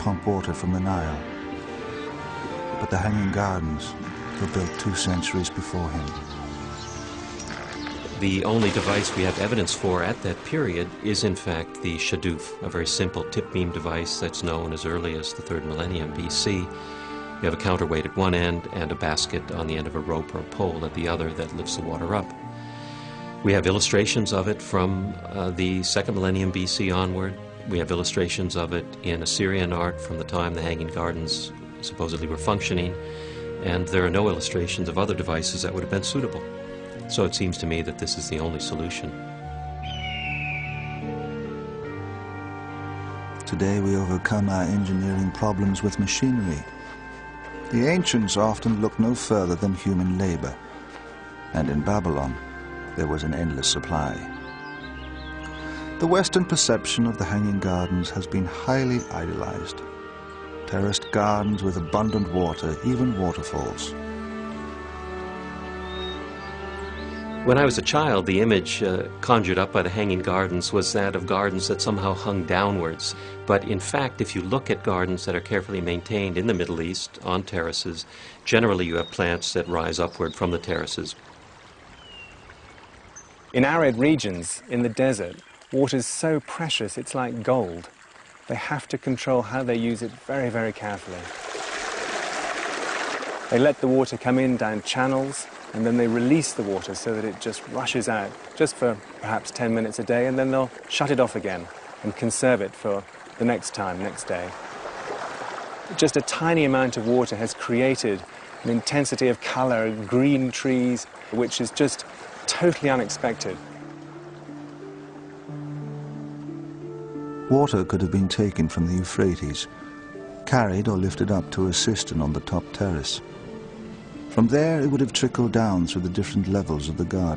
pump water from the Nile. But the Hanging Gardens were built 2 centuries before him. The only device we have evidence for at that period is in fact the shadoof, a very simple tip beam device that's known as early as the 3rd millennium BC. You have a counterweight at one end and a basket on the end of a rope or a pole at the other that lifts the water up. We have illustrations of it from the 2nd millennium BC onward. We have illustrations of it in Assyrian art from the time the Hanging Gardens supposedly were functioning, and there are no illustrations of other devices that would have been suitable. So it seems to me that this is the only solution. Today we overcome our engineering problems with machinery. The ancients often looked no further than human labor, and in Babylon there was an endless supply. The Western perception of the Hanging Gardens has been highly idealized. Terraced gardens with abundant water, even waterfalls. When I was a child, the image conjured up by the Hanging Gardens was that of gardens that somehow hung downwards. But in fact, if you look at gardens that are carefully maintained in the Middle East on terraces, generally you have plants that rise upward from the terraces. In arid regions, in the desert, water is so precious it's like gold. They have to control how they use it very, very carefully. They let the water come in down channels, and then they release the water so that it just rushes out, just for perhaps 10 minutes a day, and then they'll shut it off again and conserve it for the next time, next day. Just a tiny amount of water has created an intensity of color, green trees, which is just totally unexpected. Water could have been taken from the Euphrates, carried or lifted up to a cistern on the top terrace. From there, it would have trickled down through the different levels of the garden.